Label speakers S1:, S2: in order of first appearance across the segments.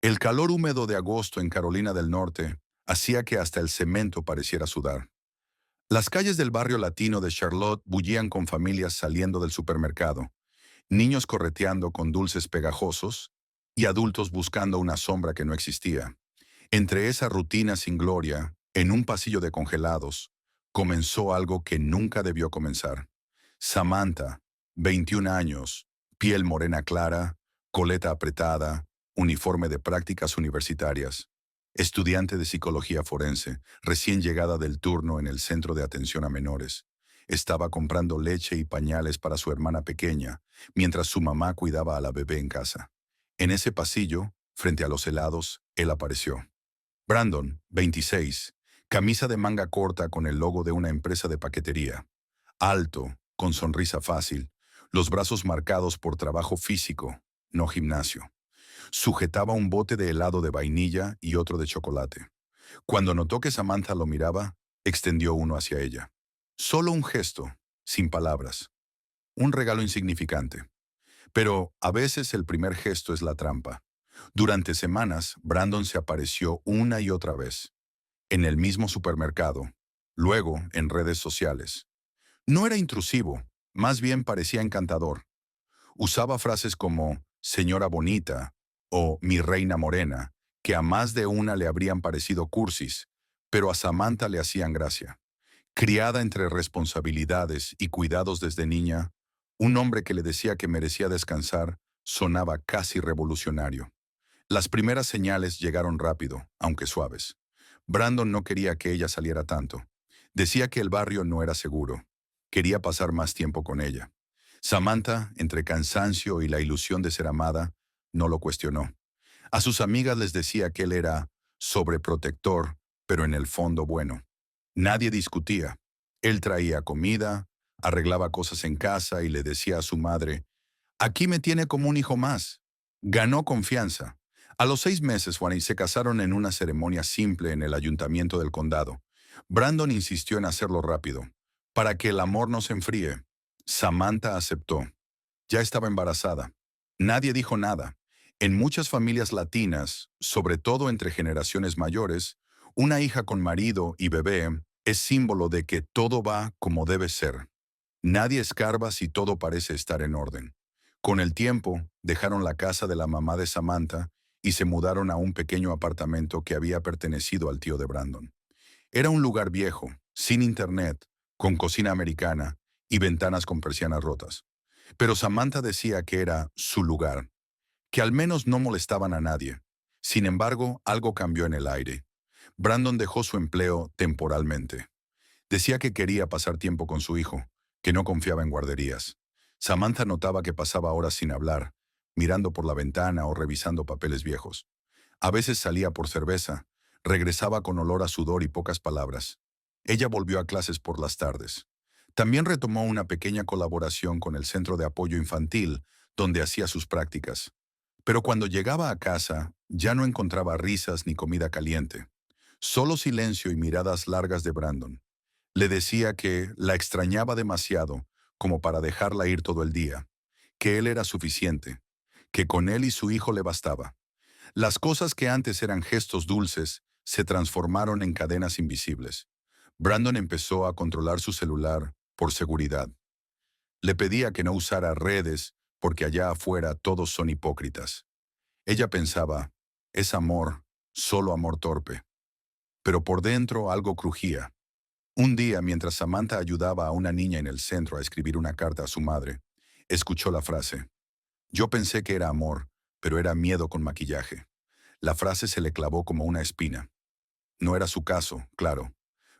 S1: El calor húmedo de agosto en Carolina del Norte hacía que hasta el cemento pareciera sudar. Las calles del barrio latino de Charlotte bullían con familias saliendo del supermercado, niños correteando con dulces pegajosos y adultos buscando una sombra que no existía. Entre esa rutina sin gloria, en un pasillo de congelados, comenzó algo que nunca debió comenzar. Samantha, 21 años, piel morena clara, coleta apretada, uniforme de prácticas universitarias, estudiante de psicología forense, recién llegada del turno en el centro de atención a menores. Estaba comprando leche y pañales para su hermana pequeña, mientras su mamá cuidaba a la bebé en casa. En ese pasillo, frente a los helados, él apareció. Brandon, 26, camisa de manga corta con el logo de una empresa de paquetería. Alto, con sonrisa fácil, los brazos marcados por trabajo físico, no gimnasio. Sujetaba un bote de helado de vainilla y otro de chocolate. Cuando notó que Samantha lo miraba, extendió uno hacia ella. Solo un gesto, sin palabras. Un regalo insignificante. Pero a veces el primer gesto es la trampa. Durante semanas, Brandon se apareció una y otra vez, en el mismo supermercado, luego en redes sociales. No era intrusivo, más bien parecía encantador. Usaba frases como señora bonita o mi reina morena, que a más de una le habrían parecido cursis, pero a Samantha le hacían gracia. Criada entre responsabilidades y cuidados desde niña, un hombre que le decía que merecía descansar sonaba casi revolucionario. Las primeras señales llegaron rápido, aunque suaves. Brandon no quería que ella saliera tanto. Decía que el barrio no era seguro. Quería pasar más tiempo con ella. Samantha, entre cansancio y la ilusión de ser amada, no lo cuestionó. A sus amigas les decía que él era sobreprotector, pero en el fondo bueno. Nadie discutía. Él traía comida, arreglaba cosas en casa y le decía a su madre, aquí me tiene como un hijo más. Ganó confianza. A los 6 meses, Juan y se casaron en una ceremonia simple en el ayuntamiento del condado. Brandon insistió en hacerlo rápido, para que el amor no se enfríe. Samantha aceptó. Ya estaba embarazada. Nadie dijo nada. En muchas familias latinas, sobre todo entre generaciones mayores, una hija con marido y bebé es símbolo de que todo va como debe ser. Nadie escarba si todo parece estar en orden. Con el tiempo, dejaron la casa de la mamá de Samantha y se mudaron a un pequeño apartamento que había pertenecido al tío de Brandon. Era un lugar viejo, sin internet, con cocina americana y ventanas con persianas rotas. Pero Samantha decía que era su lugar, que al menos no molestaban a nadie. Sin embargo, algo cambió en el aire. Brandon dejó su empleo temporalmente. Decía que quería pasar tiempo con su hijo, que no confiaba en guarderías. Samantha notaba que pasaba horas sin hablar, mirando por la ventana o revisando papeles viejos. A veces salía por cerveza, regresaba con olor a sudor y pocas palabras. Ella volvió a clases por las tardes. También retomó una pequeña colaboración con el Centro de Apoyo Infantil, donde hacía sus prácticas. Pero cuando llegaba a casa, ya no encontraba risas ni comida caliente. Solo silencio y miradas largas de Brandon. Le decía que la extrañaba demasiado como para dejarla ir todo el día, que él era suficiente, que con él y su hijo le bastaba. Las cosas que antes eran gestos dulces se transformaron en cadenas invisibles. Brandon empezó a controlar su celular por seguridad. Le pedía que no usara redes porque allá afuera todos son hipócritas. Ella pensaba, es amor, solo amor torpe. Pero por dentro algo crujía. Un día, mientras Samantha ayudaba a una niña en el centro a escribir una carta a su madre, escuchó la frase. Yo pensé que era amor, pero era miedo con maquillaje. La frase se le clavó como una espina. No era su caso, claro.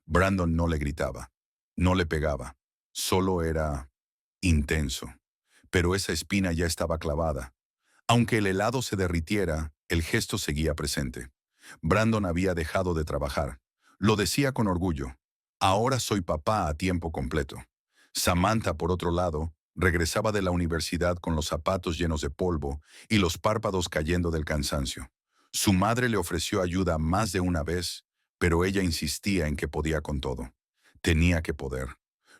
S1: Brandon no le gritaba, no le pegaba, solo era intenso. Pero esa espina ya estaba clavada. Aunque el helado se derritiera, el gesto seguía presente. Brandon había dejado de trabajar. Lo decía con orgullo. Ahora soy papá a tiempo completo. Samantha, por otro lado, regresaba de la universidad con los zapatos llenos de polvo y los párpados cayendo del cansancio. Su madre le ofreció ayuda más de una vez, pero ella insistía en que podía con todo. Tenía que poder.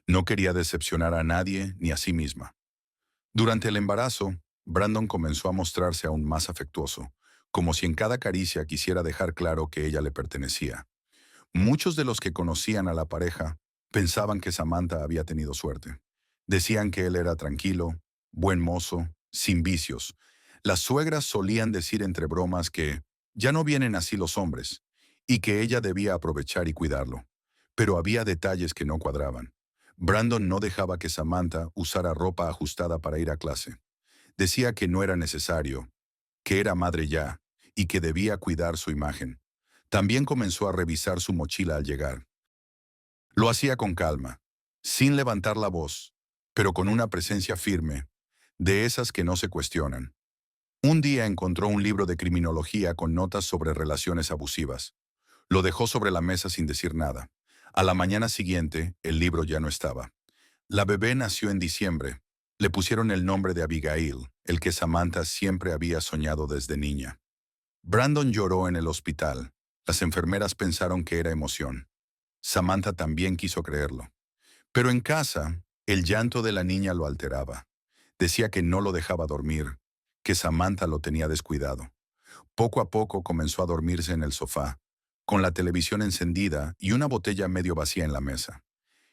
S1: No quería decepcionar a nadie ni a sí misma. Durante el embarazo, Brandon comenzó a mostrarse aún más afectuoso. como si en cada caricia quisiera dejar claro que ella le pertenecía. Muchos de los que conocían a la pareja pensaban que Samantha había tenido suerte. Decían que él era tranquilo, buen mozo, sin vicios. Las suegras solían decir entre bromas que ya no vienen así los hombres y que ella debía aprovechar y cuidarlo. Pero había detalles que no cuadraban. Brandon no dejaba que Samantha usara ropa ajustada para ir a clase. Decía que no era necesario, que era madre ya y que debía cuidar su imagen. También comenzó a revisar su mochila al llegar. Lo hacía con calma, sin levantar la voz, pero con una presencia firme, de esas que no se cuestionan. Un día encontró un libro de criminología con notas sobre relaciones abusivas. Lo dejó sobre la mesa sin decir nada. A la mañana siguiente, el libro ya no estaba. La bebé nació en diciembre. Le pusieron el nombre de Abigail, el que Samantha siempre había soñado desde niña. Brandon lloró en el hospital. Las enfermeras pensaron que era emoción. Samantha también quiso creerlo. Pero en casa, el llanto de la niña lo alteraba. Decía que no lo dejaba dormir, que Samantha lo tenía descuidado. Poco a poco comenzó a dormirse en el sofá, con la televisión encendida y una botella medio vacía en la mesa.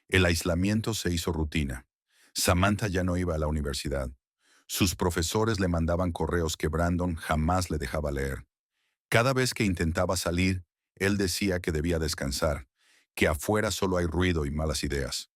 S1: El aislamiento se hizo rutina. Samantha ya no iba a la universidad. Sus profesores le mandaban correos que Brandon jamás le dejaba leer. Cada vez que intentaba salir, él decía que debía descansar, que afuera solo hay ruido y malas ideas.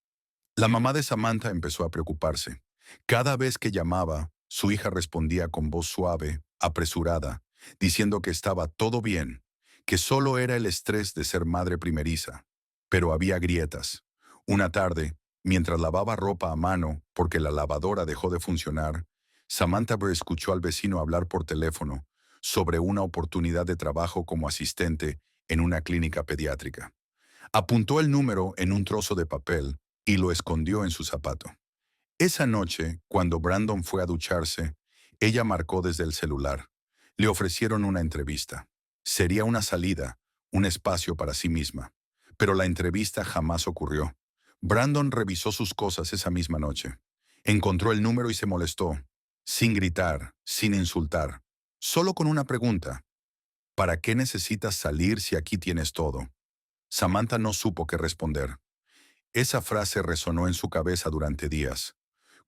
S1: La mamá de Samantha empezó a preocuparse. Cada vez que llamaba, su hija respondía con voz suave, apresurada, diciendo que estaba todo bien, que solo era el estrés de ser madre primeriza. Pero había grietas. Una tarde, mientras lavaba ropa a mano porque la lavadora dejó de funcionar, Samantha escuchó al vecino hablar por teléfono sobre una oportunidad de trabajo como asistente en una clínica pediátrica. Apuntó el número en un trozo de papel y lo escondió en su zapato. Esa noche, cuando Brandon fue a ducharse, ella marcó desde el celular. Le ofrecieron una entrevista. Sería una salida, un espacio para sí misma. Pero la entrevista jamás ocurrió. Brandon revisó sus cosas esa misma noche. Encontró el número y se molestó, sin gritar, sin insultar, solo con una pregunta. ¿Para qué necesitas salir si aquí tienes todo? Samantha no supo qué responder. Esa frase resonó en su cabeza durante días.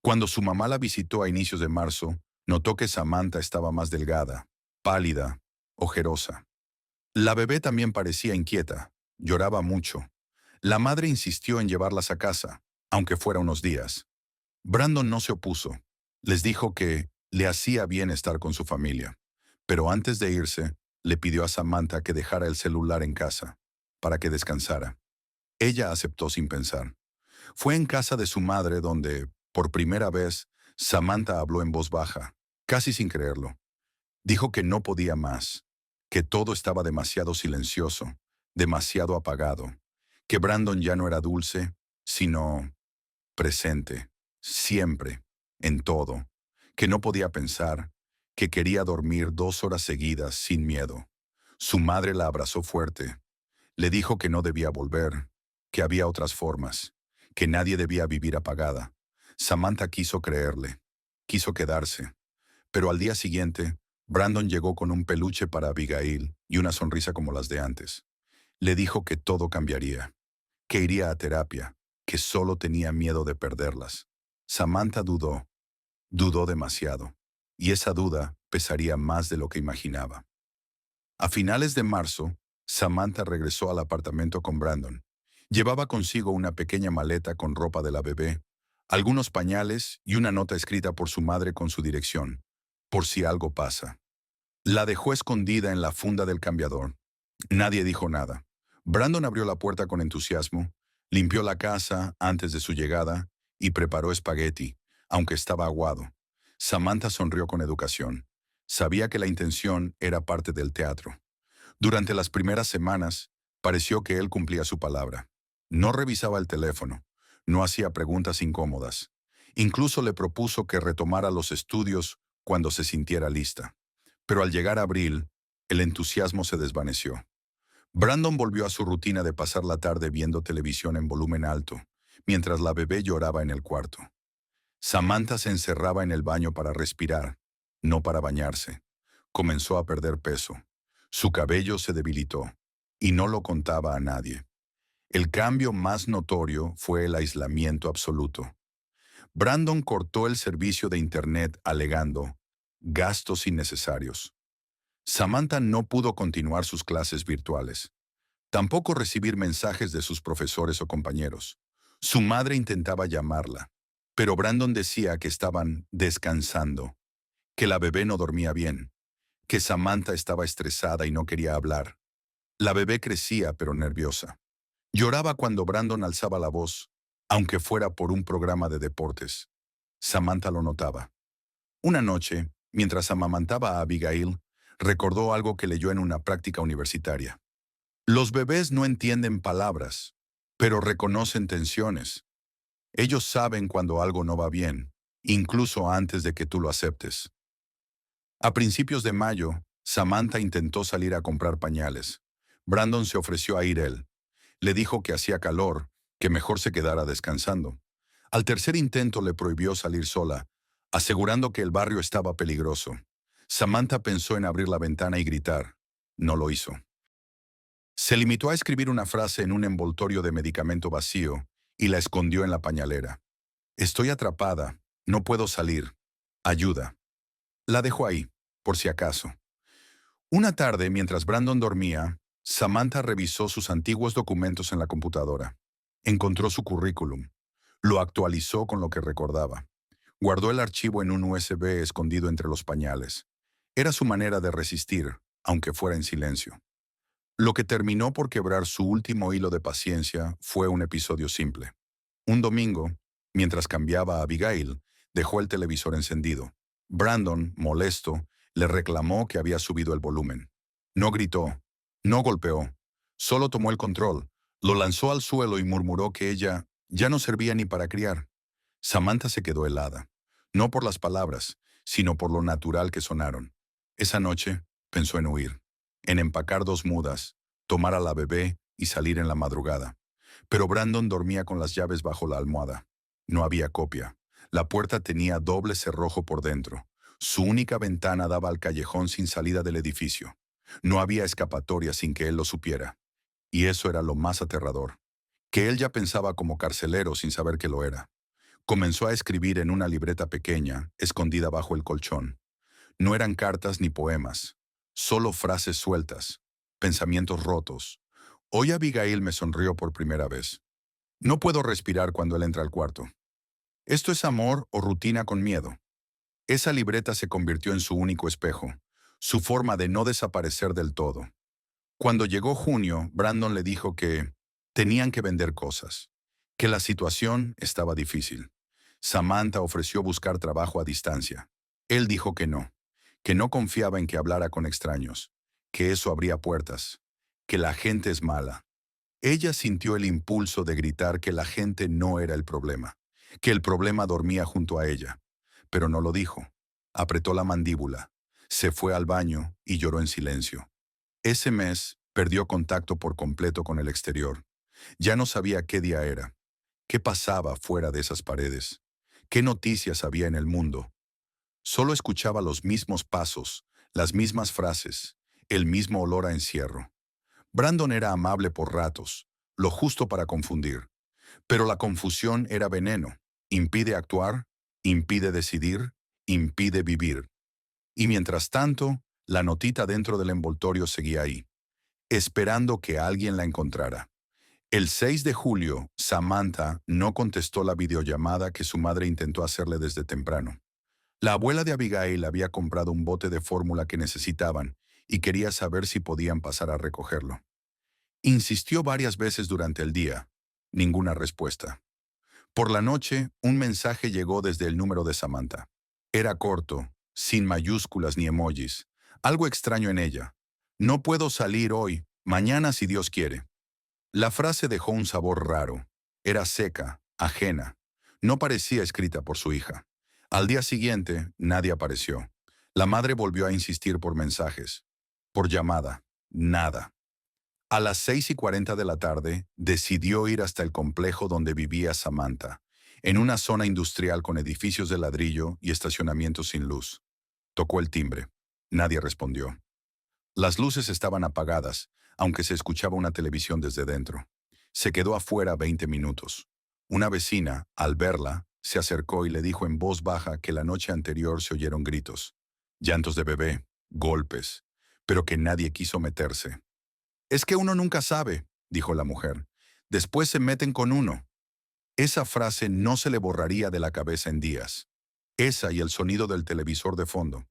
S1: Cuando su mamá la visitó a inicios de marzo, notó que Samantha estaba más delgada, pálida, ojerosa. La bebé también parecía inquieta, lloraba mucho. La madre insistió en llevarlas a casa, aunque fuera unos días. Brandon no se opuso. Les dijo que le hacía bien estar con su familia. Pero antes de irse, le pidió a Samantha que dejara el celular en casa, para que descansara. Ella aceptó sin pensar. Fue en casa de su madre donde, por primera vez, Samantha habló en voz baja, casi sin creerlo. Dijo que no podía más, que todo estaba demasiado silencioso, demasiado apagado, que Brandon ya no era dulce, sino presente, siempre, en todo, que no podía pensar, que quería dormir 2 horas seguidas sin miedo. Su madre la abrazó fuerte. Le dijo que no debía volver, que había otras formas, que nadie debía vivir apagada. Samantha quiso creerle, quiso quedarse. Pero al día siguiente, Brandon llegó con un peluche para Abigail y una sonrisa como las de antes. Le dijo que todo cambiaría, que iría a terapia, que solo tenía miedo de perderlas. Samantha dudó demasiado, y esa duda pesaría más de lo que imaginaba. A finales de marzo, Samantha regresó al apartamento con Brandon. Llevaba consigo una pequeña maleta con ropa de la bebé, algunos pañales y una nota escrita por su madre con su dirección, por si algo pasa. La dejó escondida en la funda del cambiador. Nadie dijo nada. Brandon abrió la puerta con entusiasmo, limpió la casa antes de su llegada y preparó espagueti, aunque estaba aguado. Samantha sonrió con educación. Sabía que la intención era parte del teatro. Durante las primeras semanas, pareció que él cumplía su palabra. No revisaba el teléfono, no hacía preguntas incómodas. Incluso le propuso que retomara los estudios cuando se sintiera lista. Pero al llegar abril, el entusiasmo se desvaneció. Brandon volvió a su rutina de pasar la tarde viendo televisión en volumen alto, mientras la bebé lloraba en el cuarto. Samantha se encerraba en el baño para respirar, no para bañarse. Comenzó a perder peso. Su cabello se debilitó y no lo contaba a nadie. El cambio más notorio fue el aislamiento absoluto. Brandon cortó el servicio de Internet alegando gastos innecesarios. Samantha no pudo continuar sus clases virtuales. Tampoco recibir mensajes de sus profesores o compañeros. Su madre intentaba llamarla, pero Brandon decía que estaban descansando, que la bebé no dormía bien, que Samantha estaba estresada y no quería hablar. La bebé crecía pero nerviosa. Lloraba cuando Brandon alzaba la voz, aunque fuera por un programa de deportes. Samantha lo notaba. Una noche, mientras amamantaba a Abigail, recordó algo que leyó en una práctica universitaria. Los bebés no entienden palabras, pero reconocen tensiones. Ellos saben cuando algo no va bien, incluso antes de que tú lo aceptes. A principios de mayo, Samantha intentó salir a comprar pañales. Brandon se ofreció a ir él. Le dijo que hacía calor, que mejor se quedara descansando. Al tercer intento le prohibió salir sola, asegurando que el barrio estaba peligroso. Samantha pensó en abrir la ventana y gritar. No lo hizo. Se limitó a escribir una frase en un envoltorio de medicamento vacío y la escondió en la pañalera. Estoy atrapada, no puedo salir. Ayuda. La dejó ahí, por si acaso. Una tarde, mientras Brandon dormía, Samantha revisó sus antiguos documentos en la computadora. Encontró su currículum. Lo actualizó con lo que recordaba. Guardó el archivo en un USB escondido entre los pañales. Era su manera de resistir, aunque fuera en silencio. Lo que terminó por quebrar su último hilo de paciencia fue un episodio simple. Un domingo, mientras cambiaba a Abigail, dejó el televisor encendido. Brandon, molesto, le reclamó que había subido el volumen. No gritó, no golpeó, solo tomó el control, lo lanzó al suelo y murmuró que ella ya no servía ni para criar. Samantha se quedó helada, no por las palabras, sino por lo natural que sonaron. Esa noche pensó en huir, en empacar 2 mudas, tomar a la bebé y salir en la madrugada. Pero Brandon dormía con las llaves bajo la almohada. No había copia. La puerta tenía doble cerrojo por dentro. Su única ventana daba al callejón sin salida del edificio. No había escapatoria sin que él lo supiera. Y eso era lo más aterrador, que él ya pensaba como carcelero sin saber que lo era. Comenzó a escribir en una libreta pequeña, escondida bajo el colchón. No eran cartas ni poemas, solo frases sueltas, pensamientos rotos. Hoy Abigail me sonrió por primera vez. No puedo respirar cuando él entra al cuarto. ¿Esto es amor o rutina con miedo? Esa libreta se convirtió en su único espejo, su forma de no desaparecer del todo. Cuando llegó junio, Brandon le dijo que tenían que vender cosas, que la situación estaba difícil. Samantha ofreció buscar trabajo a distancia. Él dijo que no confiaba en que hablara con extraños, que eso abría puertas, que la gente es mala. Ella sintió el impulso de gritar que la gente no era el problema, que el problema dormía junto a ella, pero no lo dijo. Apretó la mandíbula, se fue al baño y lloró en silencio. Ese mes perdió contacto por completo con el exterior. Ya no sabía qué día era, qué pasaba fuera de esas paredes, qué noticias había en el mundo. Solo escuchaba los mismos pasos, las mismas frases, el mismo olor a encierro. Brandon era amable por ratos, lo justo para confundir. Pero la confusión era veneno. Impide actuar, impide decidir, impide vivir. Y mientras tanto, la notita dentro del envoltorio seguía ahí, esperando que alguien la encontrara. El 6 de julio, Samantha no contestó la videollamada que su madre intentó hacerle desde temprano. La abuela de Abigail había comprado un bote de fórmula que necesitaban y quería saber si podían pasar a recogerlo. Insistió varias veces durante el día. Ninguna respuesta. Por la noche, un mensaje llegó desde el número de Samantha. Era corto, sin mayúsculas ni emojis. Algo extraño en ella. No puedo salir hoy, mañana si Dios quiere. La frase dejó un sabor raro. Era seca, ajena. No parecía escrita por su hija. Al día siguiente, nadie apareció. La madre volvió a insistir por mensajes. Por llamada. Nada. A las 6:40 de la tarde, decidió ir hasta el complejo donde vivía Samantha, en una zona industrial con edificios de ladrillo y estacionamientos sin luz. Tocó el timbre. Nadie respondió. Las luces estaban apagadas, aunque se escuchaba una televisión desde dentro. Se quedó afuera 20 minutos. Una vecina, al verla, se acercó y le dijo en voz baja que la noche anterior se oyeron gritos, llantos de bebé, golpes, pero que nadie quiso meterse. «Es que uno nunca sabe», dijo la mujer. «Después se meten con uno». Esa frase no se le borraría de la cabeza en días. Esa y el sonido del televisor de fondo.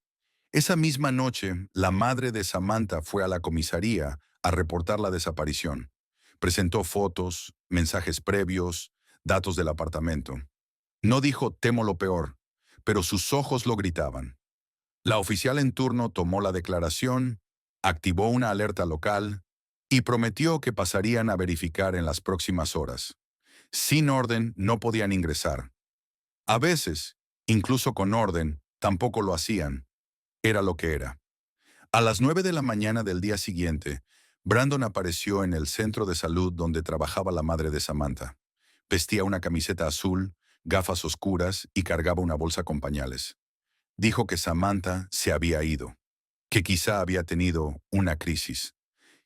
S1: Esa misma noche, la madre de Samantha fue a la comisaría a reportar la desaparición. Presentó fotos, mensajes previos, datos del apartamento. No dijo «temo lo peor», pero sus ojos lo gritaban. La oficial en turno tomó la declaración, activó una alerta local y prometió que pasarían a verificar en las próximas horas. Sin orden no podían ingresar. A veces, incluso con orden, tampoco lo hacían. Era lo que era. A las 9 de la mañana del día siguiente, Brandon apareció en el centro de salud donde trabajaba la madre de Samantha. Vestía una camiseta azul, gafas oscuras y cargaba una bolsa con pañales. Dijo que Samantha se había ido, que quizá había tenido una crisis,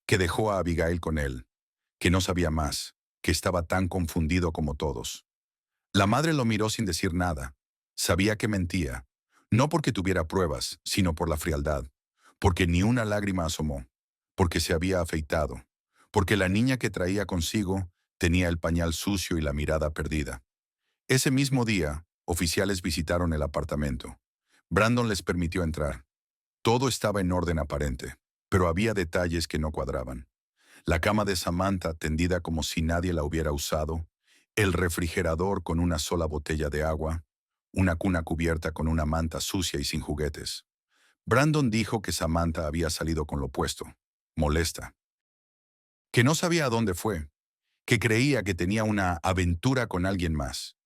S1: que dejó a Abigail con él, que no sabía más, que estaba tan confundido como todos. La madre lo miró sin decir nada. Sabía que mentía, no porque tuviera pruebas, sino por la frialdad, porque ni una lágrima asomó, porque se había afeitado, porque la niña que traía consigo tenía el pañal sucio y la mirada perdida. Ese mismo día, oficiales visitaron el apartamento. Brandon les permitió entrar. Todo estaba en orden aparente, pero había detalles que no cuadraban. La cama de Samantha tendida como si nadie la hubiera usado, el refrigerador con una sola botella de agua, una cuna cubierta con una manta sucia y sin juguetes. Brandon dijo que Samantha había salido con lo opuesto, molesta, que no sabía a dónde fue, que creía que tenía una aventura con alguien más.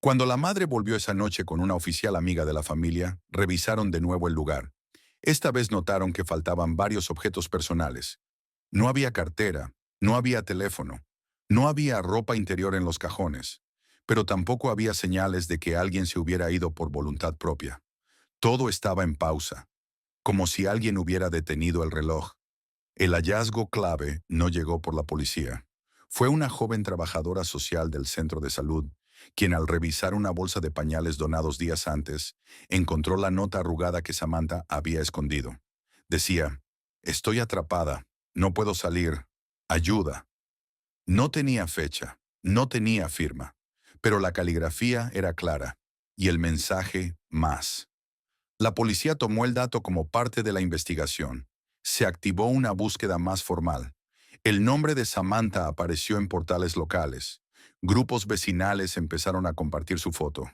S1: Cuando la madre volvió esa noche con una oficial amiga de la familia, revisaron de nuevo el lugar. Esta vez notaron que faltaban varios objetos personales. No había cartera, no había teléfono, no había ropa interior en los cajones, pero tampoco había señales de que alguien se hubiera ido por voluntad propia. Todo estaba en pausa, como si alguien hubiera detenido el reloj. El hallazgo clave no llegó por la policía. Fue una joven trabajadora social del centro de salud, quien al revisar una bolsa de pañales donados días antes, encontró la nota arrugada que Samantha había escondido. Decía, «Estoy atrapada, no puedo salir, ayuda». No tenía fecha, no tenía firma, pero la caligrafía era clara, y el mensaje más. La policía tomó el dato como parte de la investigación. Se activó una búsqueda más formal. El nombre de Samantha apareció en portales locales. Grupos vecinales empezaron a compartir su foto.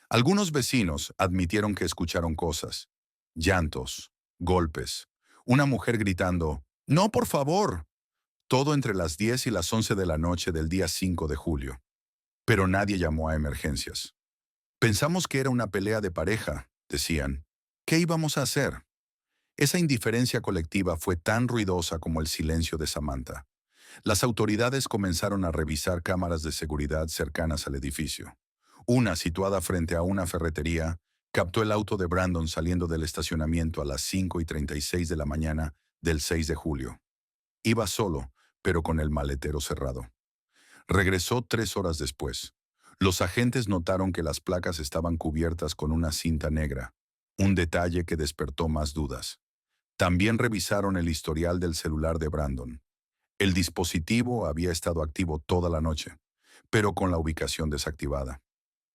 S1: Algunos vecinos admitieron que escucharon cosas. Llantos, golpes, una mujer gritando, «¡No, por favor!». Todo entre las 10 y las 11 de la noche del día 5 de julio. Pero nadie llamó a emergencias. «Pensamos que era una pelea de pareja», decían. «¿Qué íbamos a hacer?». Esa indiferencia colectiva fue tan ruidosa como el silencio de Samantha. Las autoridades comenzaron a revisar cámaras de seguridad cercanas al edificio. Una, situada frente a una ferretería, captó el auto de Brandon saliendo del estacionamiento a las 5:36 de la mañana del 6 de julio. Iba solo, pero con el maletero cerrado. Regresó 3 horas después. Los agentes notaron que las placas estaban cubiertas con una cinta negra, un detalle que despertó más dudas. También revisaron el historial del celular de Brandon. El dispositivo había estado activo toda la noche, pero con la ubicación desactivada.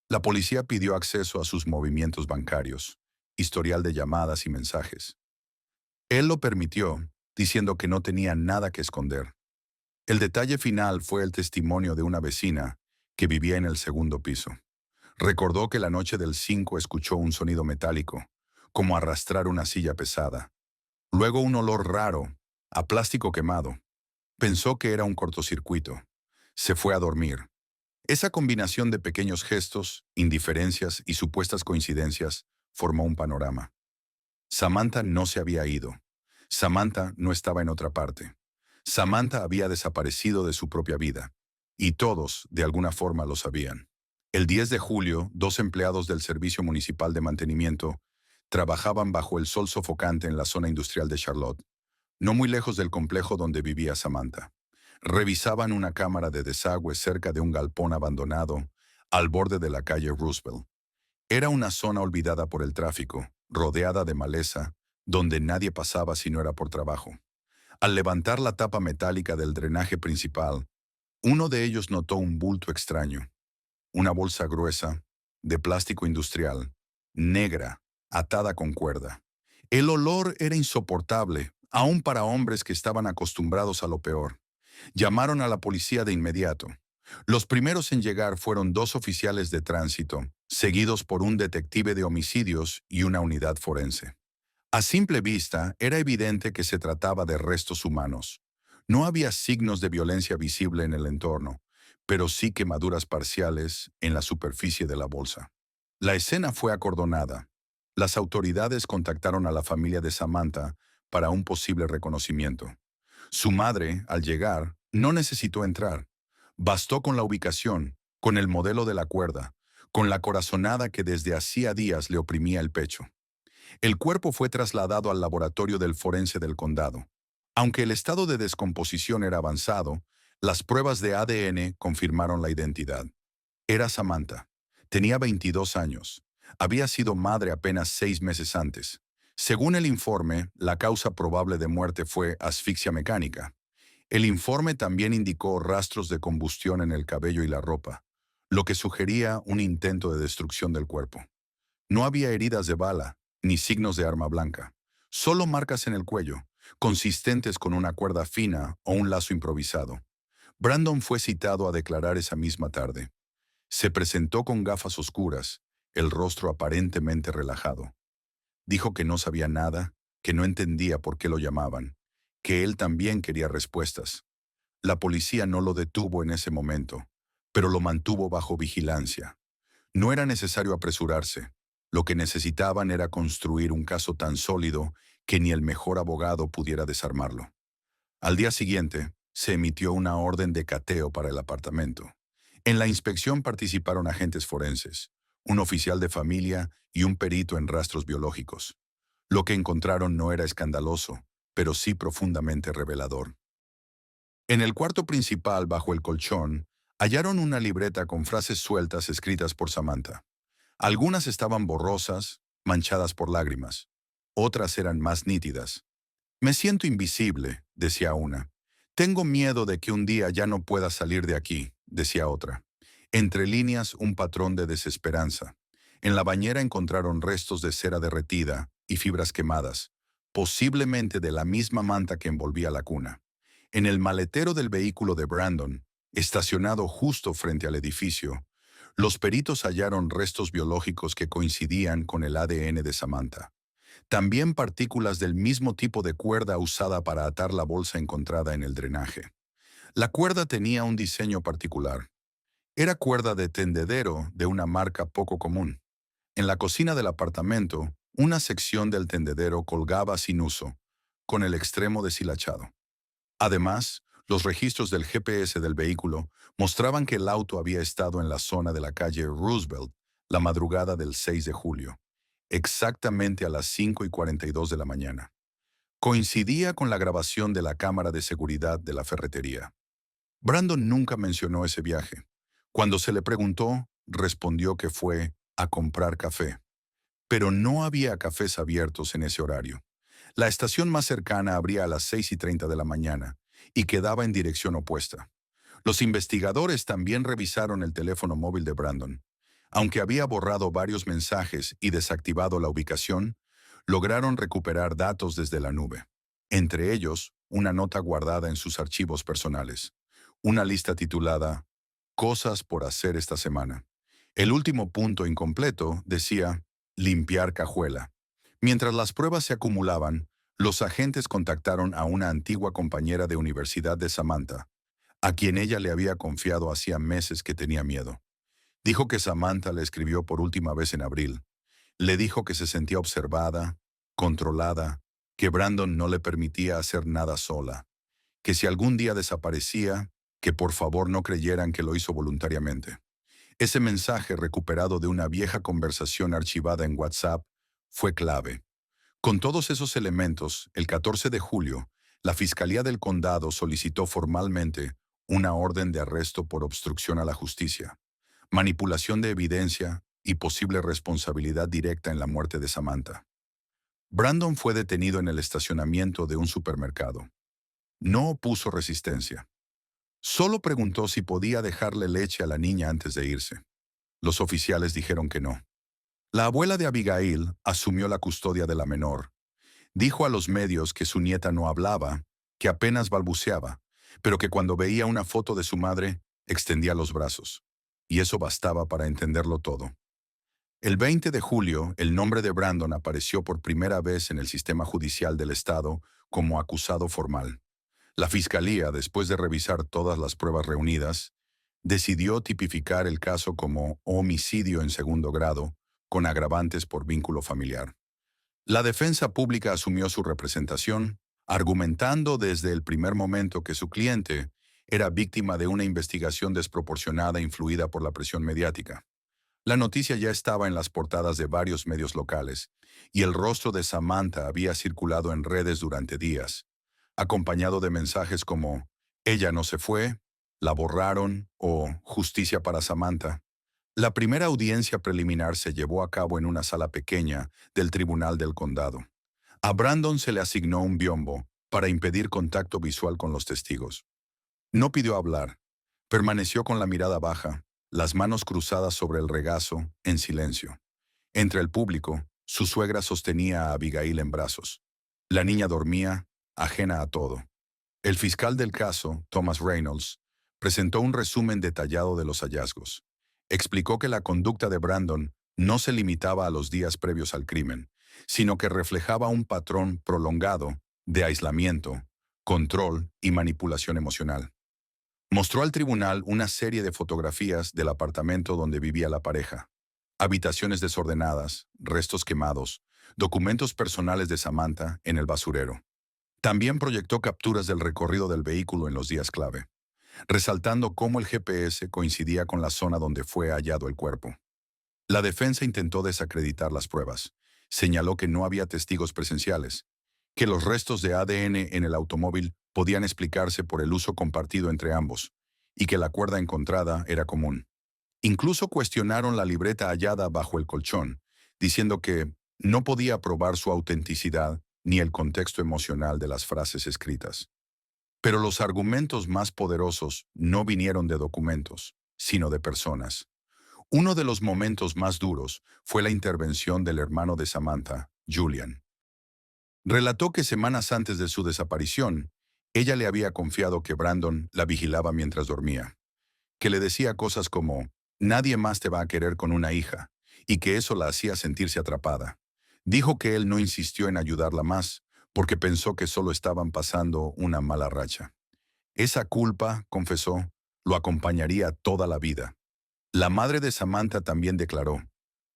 S1: La policía pidió acceso a sus movimientos bancarios, historial de llamadas y mensajes. Él lo permitió, diciendo que no tenía nada que esconder. El detalle final fue el testimonio de una vecina que vivía en el segundo piso. Recordó que la noche del 5 escuchó un sonido metálico, como arrastrar una silla pesada. Luego un olor raro, a plástico quemado. Pensó que era un cortocircuito. Se fue a dormir. Esa combinación de pequeños gestos, indiferencias y supuestas coincidencias formó un panorama. Samantha no se había ido. Samantha no estaba en otra parte. Samantha había desaparecido de su propia vida. Y todos, de alguna forma, lo sabían. El 10 de julio, 2 empleados del Servicio Municipal de Mantenimiento Trabajaban bajo el sol sofocante en la zona industrial de Charlotte, no muy lejos del complejo donde vivía Samantha. Revisaban una cámara de desagüe cerca de un galpón abandonado al borde de la calle Roosevelt. Era una zona olvidada por el tráfico, rodeada de maleza, donde nadie pasaba si no era por trabajo. Al levantar la tapa metálica del drenaje principal, uno de ellos notó un bulto extraño, una bolsa gruesa, de plástico industrial, negra, atada con cuerda. El olor era insoportable, aún para hombres que estaban acostumbrados a lo peor. Llamaron a la policía de inmediato. Los primeros en llegar fueron dos oficiales de tránsito, seguidos por un detective de homicidios y una unidad forense. A simple vista, era evidente que se trataba de restos humanos. No había signos de violencia visible en el entorno, pero sí quemaduras parciales en la superficie de la bolsa. La escena fue acordonada. Las autoridades contactaron a la familia de Samantha para un posible reconocimiento. Su madre, al llegar, no necesitó entrar. Bastó con la ubicación, con el modelo de la cuerda, con la corazonada que desde hacía días le oprimía el pecho. El cuerpo fue trasladado al laboratorio del forense del condado. Aunque el estado de descomposición era avanzado, las pruebas de ADN confirmaron la identidad. Era Samantha. Tenía 22 años. Había sido madre apenas 6 meses antes. Según el informe, la causa probable de muerte fue asfixia mecánica. El informe también indicó rastros de combustión en el cabello y la ropa, lo que sugería un intento de destrucción del cuerpo. No había heridas de bala, ni signos de arma blanca, solo marcas en el cuello, consistentes con una cuerda fina o un lazo improvisado. Brandon fue citado a declarar esa misma tarde. Se presentó con gafas oscuras, el rostro aparentemente relajado. Dijo que no sabía nada, que no entendía por qué lo llamaban, que él también quería respuestas. La policía no lo detuvo en ese momento, pero lo mantuvo bajo vigilancia. No era necesario apresurarse. Lo que necesitaban era construir un caso tan sólido que ni el mejor abogado pudiera desarmarlo. Al día siguiente, se emitió una orden de cateo para el apartamento. En la inspección participaron agentes forenses, un oficial de familia y un perito en rastros biológicos. Lo que encontraron no era escandaloso, pero sí profundamente revelador. En el cuarto principal, bajo el colchón, hallaron una libreta con frases sueltas escritas por Samantha. Algunas estaban borrosas, manchadas por lágrimas. Otras eran más nítidas. Me siento invisible, decía una. Tengo miedo de que un día ya no pueda salir de aquí, decía otra. Entre líneas, un patrón de desesperanza. En la bañera encontraron restos de cera derretida y fibras quemadas, posiblemente de la misma manta que envolvía la cuna. En el maletero del vehículo de Brandon, estacionado justo frente al edificio, los peritos hallaron restos biológicos que coincidían con el ADN de Samantha. También partículas del mismo tipo de cuerda usada para atar la bolsa encontrada en el drenaje. La cuerda tenía un diseño particular. Era cuerda de tendedero de una marca poco común. En la cocina del apartamento, una sección del tendedero colgaba sin uso, con el extremo deshilachado. Además, los registros del GPS del vehículo mostraban que el auto había estado en la zona de la calle Roosevelt la madrugada del 6 de julio, exactamente a las 5:42 de la mañana. Coincidía con la grabación de la cámara de seguridad de la ferretería. Brandon nunca mencionó ese viaje. Cuando se le preguntó, respondió que fue a comprar café. Pero no había cafés abiertos en ese horario. La estación más cercana abría a las 6:30 de la mañana y quedaba en dirección opuesta. Los investigadores también revisaron el teléfono móvil de Brandon. Aunque había borrado varios mensajes y desactivado la ubicación, lograron recuperar datos desde la nube. Entre ellos, una nota guardada en sus archivos personales. Una lista titulada Cosas por hacer esta semana. El último punto incompleto decía limpiar cajuela. Mientras las pruebas se acumulaban, los agentes contactaron a una antigua compañera de universidad de Samantha, a quien ella le había confiado hacía meses que tenía miedo. Dijo que Samantha le escribió por última vez en abril. Le dijo que se sentía observada, controlada, que Brandon no le permitía hacer nada sola, que si algún día desaparecía, que por favor no creyeran que lo hizo voluntariamente. Ese mensaje, recuperado de una vieja conversación archivada en WhatsApp, fue clave. Con todos esos elementos, el 14 de julio, la Fiscalía del Condado solicitó formalmente una orden de arresto por obstrucción a la justicia, manipulación de evidencia y posible responsabilidad directa en la muerte de Samantha. Brandon fue detenido en el estacionamiento de un supermercado. No opuso resistencia. Solo preguntó si podía dejarle leche a la niña antes de irse. Los oficiales dijeron que no. La abuela de Abigail asumió la custodia de la menor. Dijo a los medios que su nieta no hablaba, que apenas balbuceaba, pero que cuando veía una foto de su madre, extendía los brazos. Y eso bastaba para entenderlo todo. El 20 de julio, el nombre de Brandon apareció por primera vez en el sistema judicial del estado como acusado formal. La fiscalía, después de revisar todas las pruebas reunidas, decidió tipificar el caso como homicidio en segundo grado, con agravantes por vínculo familiar. La defensa pública asumió su representación, argumentando desde el primer momento que su cliente era víctima de una investigación desproporcionada influida por la presión mediática. La noticia ya estaba en las portadas de varios medios locales, y el rostro de Samantha había circulado en redes durante días, acompañado de mensajes como «Ella no se fue», «La borraron» o «Justicia para Samantha». La primera audiencia preliminar se llevó a cabo en una sala pequeña del Tribunal del Condado. A Brandon se le asignó un biombo para impedir contacto visual con los testigos. No pidió hablar. Permaneció con la mirada baja, las manos cruzadas sobre el regazo, en silencio. Entre el público, su suegra sostenía a Abigail en brazos. La niña dormía, ajena a todo. El fiscal del caso, Thomas Reynolds, presentó un resumen detallado de los hallazgos. Explicó que la conducta de Brandon no se limitaba a los días previos al crimen, sino que reflejaba un patrón prolongado de aislamiento, control y manipulación emocional. Mostró al tribunal una serie de fotografías del apartamento donde vivía la pareja. Habitaciones desordenadas, restos quemados, documentos personales de Samantha en el basurero. También proyectó capturas del recorrido del vehículo en los días clave, resaltando cómo el GPS coincidía con la zona donde fue hallado el cuerpo. La defensa intentó desacreditar las pruebas. Señaló que no había testigos presenciales, que los restos de ADN en el automóvil podían explicarse por el uso compartido entre ambos, y que la cuerda encontrada era común. Incluso cuestionaron la libreta hallada bajo el colchón, diciendo que no podía probar su autenticidad ni el contexto emocional de las frases escritas. Pero los argumentos más poderosos no vinieron de documentos, sino de personas. Uno de los momentos más duros fue la intervención del hermano de Samantha, Julian. Relató que semanas antes de su desaparición, ella le había confiado que Brandon la vigilaba mientras dormía, que le decía cosas como, «Nadie más te va a querer con una hija», y que eso la hacía sentirse atrapada. Dijo que él no insistió en ayudarla más, porque pensó que solo estaban pasando una mala racha. Esa culpa, confesó, lo acompañaría toda la vida. La madre de Samantha también declaró.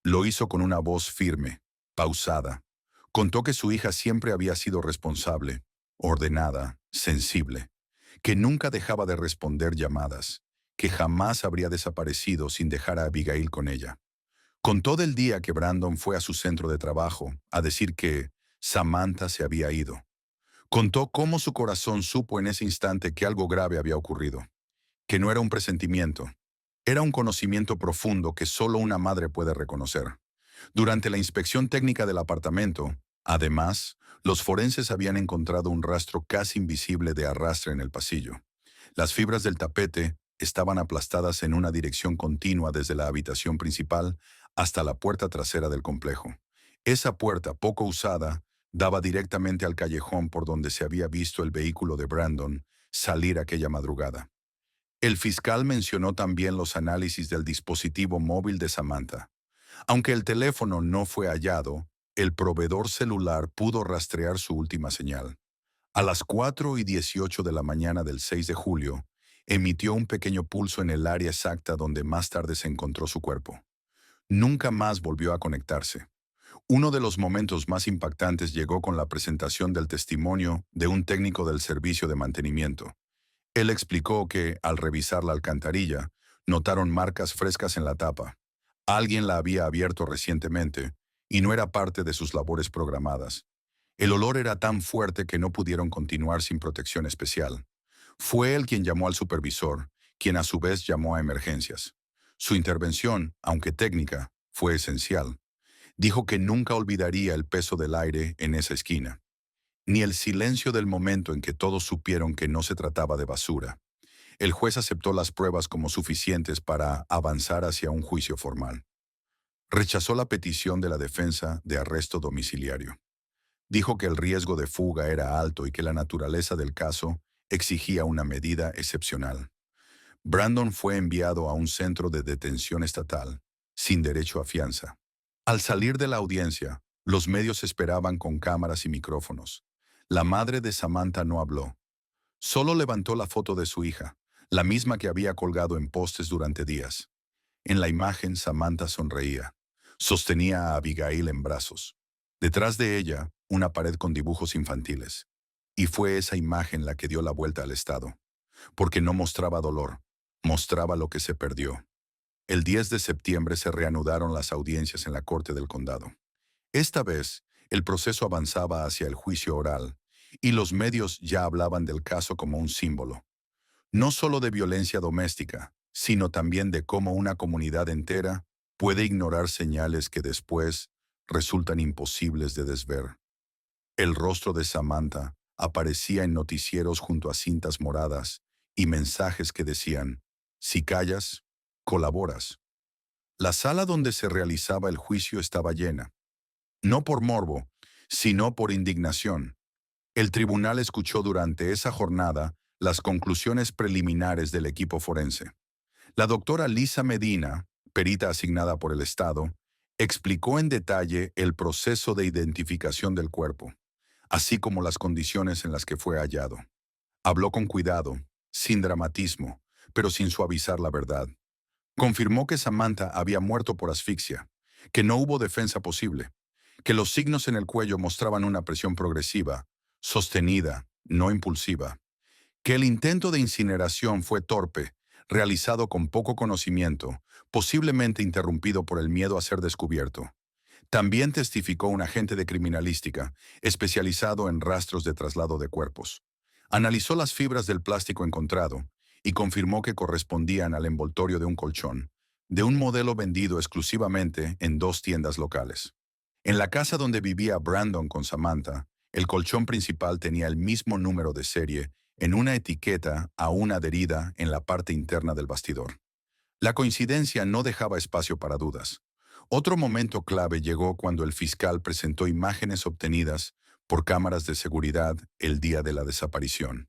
S1: Lo hizo con una voz firme, pausada. Contó que su hija siempre había sido responsable, ordenada, sensible, que nunca dejaba de responder llamadas, que jamás habría desaparecido sin dejar a Abigail con ella. Contó del día que Brandon fue a su centro de trabajo a decir que Samantha se había ido. Contó cómo su corazón supo en ese instante que algo grave había ocurrido, que no era un presentimiento, era un conocimiento profundo que solo una madre puede reconocer. Durante la inspección técnica del apartamento, además, los forenses habían encontrado un rastro casi invisible de arrastre en el pasillo. Las fibras del tapete estaban aplastadas en una dirección continua desde la habitación principal hasta la puerta trasera del complejo. Esa puerta, poco usada, daba directamente al callejón por donde se había visto el vehículo de Brandon salir aquella madrugada. El fiscal mencionó también los análisis del dispositivo móvil de Samantha. Aunque el teléfono no fue hallado, el proveedor celular pudo rastrear su última señal. A las 4:18 de la mañana del 6 de julio, emitió un pequeño pulso en el área exacta donde más tarde se encontró su cuerpo. Nunca más volvió a conectarse. Uno de los momentos más impactantes llegó con la presentación del testimonio de un técnico del servicio de mantenimiento. Él explicó que, al revisar la alcantarilla, notaron marcas frescas en la tapa. Alguien la había abierto recientemente, y no era parte de sus labores programadas. El olor era tan fuerte que no pudieron continuar sin protección especial. Fue él quien llamó al supervisor, quien a su vez llamó a emergencias. Su intervención, aunque técnica, fue esencial. Dijo que nunca olvidaría el peso del aire en esa esquina, ni el silencio del momento en que todos supieron que no se trataba de basura. El juez aceptó las pruebas como suficientes para avanzar hacia un juicio formal. Rechazó la petición de la defensa de arresto domiciliario. Dijo que el riesgo de fuga era alto y que la naturaleza del caso exigía una medida excepcional. Brandon fue enviado a un centro de detención estatal, sin derecho a fianza. Al salir de la audiencia, los medios esperaban con cámaras y micrófonos. La madre de Samantha no habló. Solo levantó la foto de su hija, la misma que había colgado en postes durante días. En la imagen, Samantha sonreía. Sostenía a Abigail en brazos. Detrás de ella, una pared con dibujos infantiles. Y fue esa imagen la que dio la vuelta al estado. Porque no mostraba dolor, mostraba lo que se perdió. El 10 de septiembre se reanudaron las audiencias en la Corte del Condado. Esta vez, el proceso avanzaba hacia el juicio oral, y los medios ya hablaban del caso como un símbolo. No solo de violencia doméstica, sino también de cómo una comunidad entera puede ignorar señales que después resultan imposibles de desver. El rostro de Samantha aparecía en noticieros junto a cintas moradas y mensajes que decían, si callas, colaboras. La sala donde se realizaba el juicio estaba llena, no por morbo, sino por indignación. El tribunal escuchó durante esa jornada las conclusiones preliminares del equipo forense. La doctora Lisa Medina, perita asignada por el Estado, explicó en detalle el proceso de identificación del cuerpo, así como las condiciones en las que fue hallado. Habló con cuidado, sin dramatismo, pero sin suavizar la verdad. Confirmó que Samantha había muerto por asfixia, que no hubo defensa posible, que los signos en el cuello mostraban una presión progresiva, sostenida, no impulsiva, que el intento de incineración fue torpe, realizado con poco conocimiento, posiblemente interrumpido por el miedo a ser descubierto. También testificó un agente de criminalística, especializado en rastros de traslado de cuerpos. Analizó las fibras del plástico encontrado y confirmó que correspondían al envoltorio de un colchón, de un modelo vendido exclusivamente en 2 tiendas locales. En la casa donde vivía Brandon con Samantha, el colchón principal tenía el mismo número de serie en una etiqueta aún adherida en la parte interna del bastidor. La coincidencia no dejaba espacio para dudas. Otro momento clave llegó cuando el fiscal presentó imágenes obtenidas por cámaras de seguridad el día de la desaparición.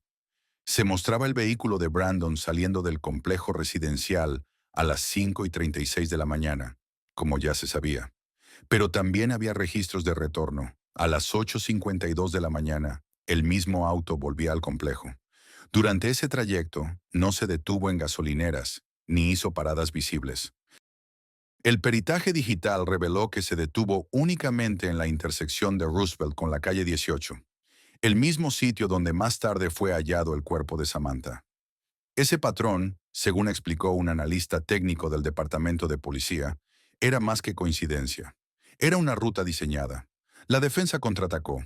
S1: Se mostraba el vehículo de Brandon saliendo del complejo residencial a las 5:36 de la mañana, como ya se sabía. Pero también había registros de retorno. A las 8:52 de la mañana, el mismo auto volvía al complejo. Durante ese trayecto, no se detuvo en gasolineras, ni hizo paradas visibles. El peritaje digital reveló que se detuvo únicamente en la intersección de Roosevelt con la calle 18, el mismo sitio donde más tarde fue hallado el cuerpo de Samantha. Ese patrón, según explicó un analista técnico del Departamento de Policía, era más que coincidencia. Era una ruta diseñada. La defensa contraatacó.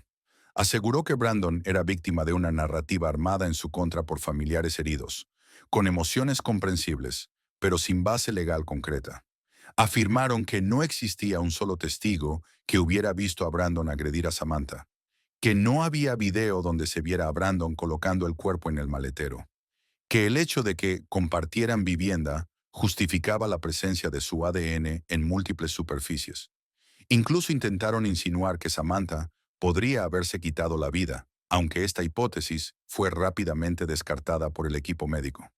S1: Aseguró que Brandon era víctima de una narrativa armada en su contra por familiares heridos, con emociones comprensibles, pero sin base legal concreta. Afirmaron que no existía un solo testigo que hubiera visto a Brandon agredir a Samantha, que no había video donde se viera a Brandon colocando el cuerpo en el maletero, que el hecho de que compartieran vivienda justificaba la presencia de su ADN en múltiples superficies. Incluso intentaron insinuar que Samantha podría haberse quitado la vida, aunque esta hipótesis fue rápidamente descartada por el equipo médico.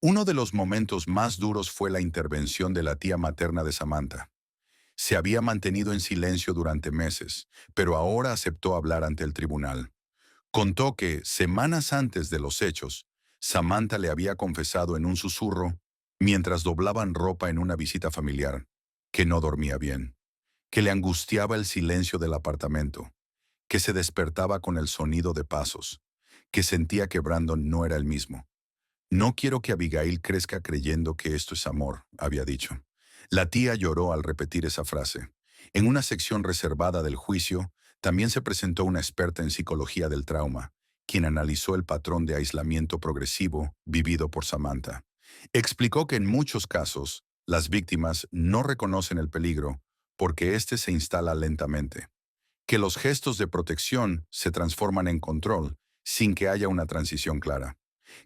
S1: Uno de los momentos más duros fue la intervención de la tía materna de Samantha. Se había mantenido en silencio durante meses, pero ahora aceptó hablar ante el tribunal. Contó que, semanas antes de los hechos, Samantha le había confesado en un susurro, mientras doblaban ropa en una visita familiar, que no dormía bien, que le angustiaba el silencio del apartamento, que se despertaba con el sonido de pasos, que sentía que Brandon no era el mismo. No quiero que Abigail crezca creyendo que esto es amor, había dicho. La tía lloró al repetir esa frase. En una sección reservada del juicio, también se presentó una experta en psicología del trauma, quien analizó el patrón de aislamiento progresivo vivido por Samantha. Explicó que en muchos casos, las víctimas no reconocen el peligro porque éste se instala lentamente, que los gestos de protección se transforman en control sin que haya una transición clara,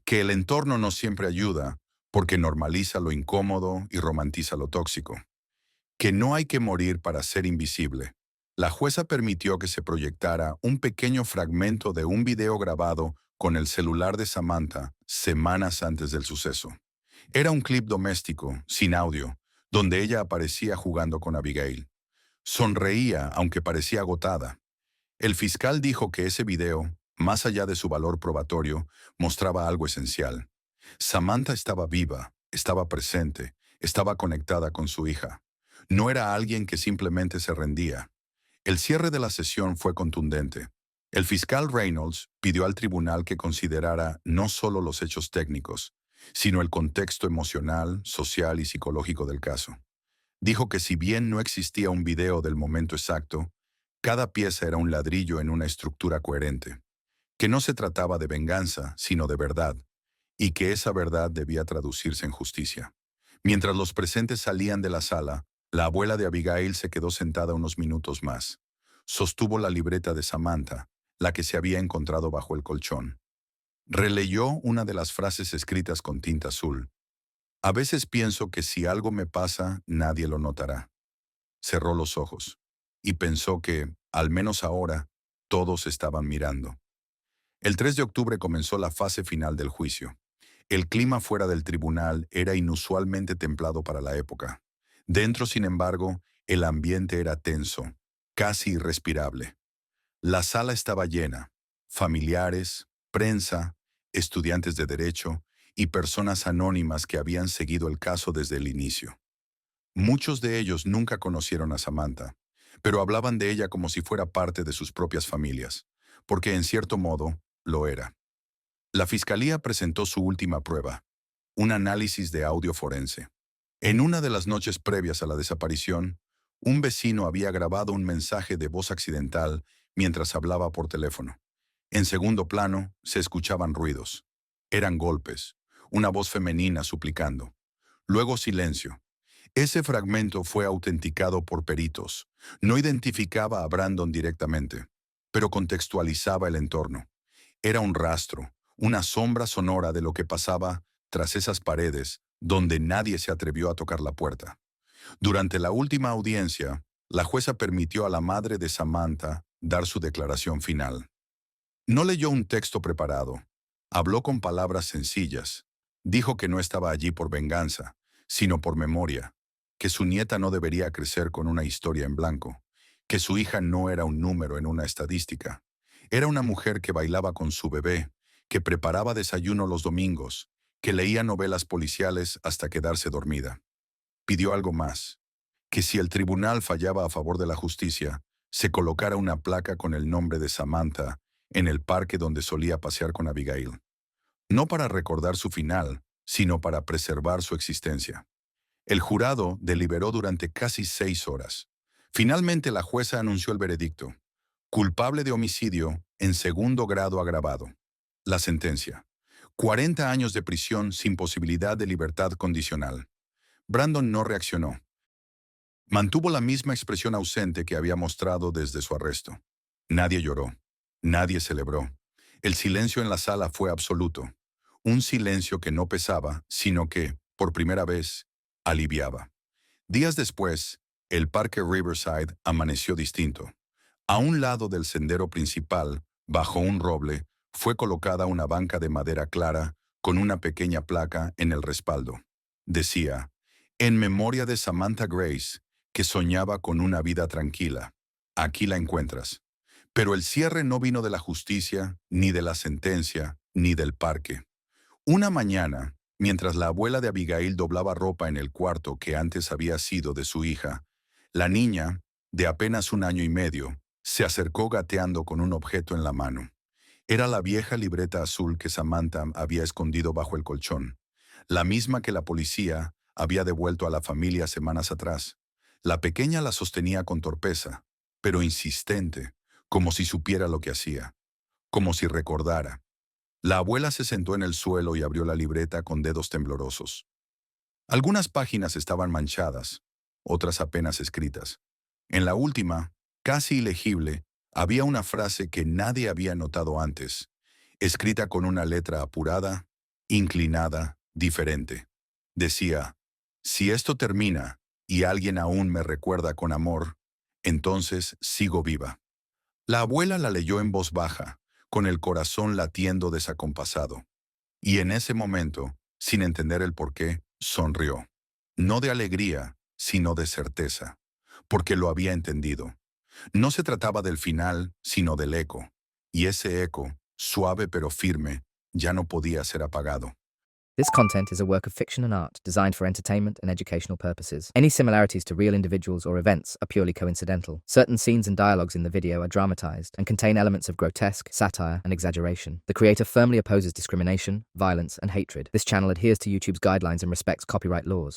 S1: que el entorno no siempre ayuda porque normaliza lo incómodo y romantiza lo tóxico, que no hay que morir para ser invisible. La jueza permitió que se proyectara un pequeño fragmento de un video grabado con el celular de Samantha semanas antes del suceso. Era un clip doméstico, sin audio, donde ella aparecía jugando con Abigail. Sonreía, aunque parecía agotada. El fiscal dijo que ese video, más allá de su valor probatorio, mostraba algo esencial. Samantha estaba viva, estaba presente, estaba conectada con su hija. No era alguien que simplemente se rendía. El cierre de la sesión fue contundente. El fiscal Reynolds pidió al tribunal que considerara no solo los hechos técnicos, sino el contexto emocional, social y psicológico del caso. Dijo que si bien no existía un video del momento exacto, cada pieza era un ladrillo en una estructura coherente, que no se trataba de venganza, sino de verdad, y que esa verdad debía traducirse en justicia. Mientras los presentes salían de la sala, la abuela de Abigail se quedó sentada unos minutos más. Sostuvo la libreta de Samantha, la que se había encontrado bajo el colchón. Releyó una de las frases escritas con tinta azul. A veces pienso que si algo me pasa, nadie lo notará. Cerró los ojos y pensó que, al menos ahora, todos estaban mirando. El 3 de octubre comenzó la fase final del juicio. El clima fuera del tribunal era inusualmente templado para la época. Dentro, sin embargo, el ambiente era tenso, casi irrespirable. La sala estaba llena. Familiares, prensa, estudiantes de derecho y personas anónimas que habían seguido el caso desde el inicio. Muchos de ellos nunca conocieron a Samantha, pero hablaban de ella como si fuera parte de sus propias familias, porque en cierto modo lo era. La fiscalía presentó su última prueba, un análisis de audio forense. En una de las noches previas a la desaparición, un vecino había grabado un mensaje de voz accidental mientras hablaba por teléfono. En segundo plano, se escuchaban ruidos. Eran golpes, una voz femenina suplicando. Luego silencio. Ese fragmento fue autenticado por peritos. No identificaba a Brandon directamente, pero contextualizaba el entorno. Era un rastro, una sombra sonora de lo que pasaba tras esas paredes donde nadie se atrevió a tocar la puerta. Durante la última audiencia, la jueza permitió a la madre de Samantha dar su declaración final. No leyó un texto preparado. Habló con palabras sencillas. Dijo que no estaba allí por venganza, sino por memoria, que su nieta no debería crecer con una historia en blanco, que su hija no era un número en una estadística. Era una mujer que bailaba con su bebé, que preparaba desayuno los domingos, que leía novelas policiales hasta quedarse dormida. Pidió algo más, que si el tribunal fallaba a favor de la justicia, se colocara una placa con el nombre de Samantha en el parque donde solía pasear con Abigail. No para recordar su final, sino para preservar su existencia. El jurado deliberó durante casi 6 horas. Finalmente la jueza anunció el veredicto. Culpable de homicidio en segundo grado agravado. La sentencia. 40 años de prisión sin posibilidad de libertad condicional. Brandon no reaccionó. Mantuvo la misma expresión ausente que había mostrado desde su arresto. Nadie lloró. Nadie celebró. El silencio en la sala fue absoluto. Un silencio que no pesaba, sino que, por primera vez, aliviaba. Días después, el parque Riverside amaneció distinto. A un lado del sendero principal, bajo un roble, fue colocada una banca de madera clara con una pequeña placa en el respaldo. Decía, en memoria de Samantha Grace, que soñaba con una vida tranquila. Aquí la encuentras. Pero el cierre no vino de la justicia, ni de la sentencia, ni del parque. Una mañana, mientras la abuela de Abigail doblaba ropa en el cuarto que antes había sido de su hija, la niña, de apenas 1 año y medio, se acercó gateando con un objeto en la mano. Era la vieja libreta azul que Samantha había escondido bajo el colchón, la misma que la policía había devuelto a la familia semanas atrás. La pequeña la sostenía con torpeza, pero insistente, como si supiera lo que hacía, como si recordara. La abuela se sentó en el suelo y abrió la libreta con dedos temblorosos. Algunas páginas estaban manchadas, otras apenas escritas. En la última, casi ilegible, había una frase que nadie había notado antes, escrita con una letra apurada, inclinada, diferente. Decía, si esto termina y alguien aún me recuerda con amor, entonces sigo viva. La abuela la leyó en voz baja, con el corazón latiendo desacompasado. Y en ese momento, sin entender el porqué, sonrió. No de alegría, sino de certeza, porque lo había entendido. No se trataba del final, sino del eco. Y ese eco, suave pero firme, ya no podía ser apagado.
S2: This content is a work of fiction and art designed for entertainment and educational purposes. Any similarities to real individuals or events are purely coincidental. Certain scenes and dialogues in the video are dramatized and contain elements of grotesque, satire, and exaggeration. The creator firmly opposes discrimination, violence, and hatred. This channel adheres to YouTube's guidelines and respects copyright laws.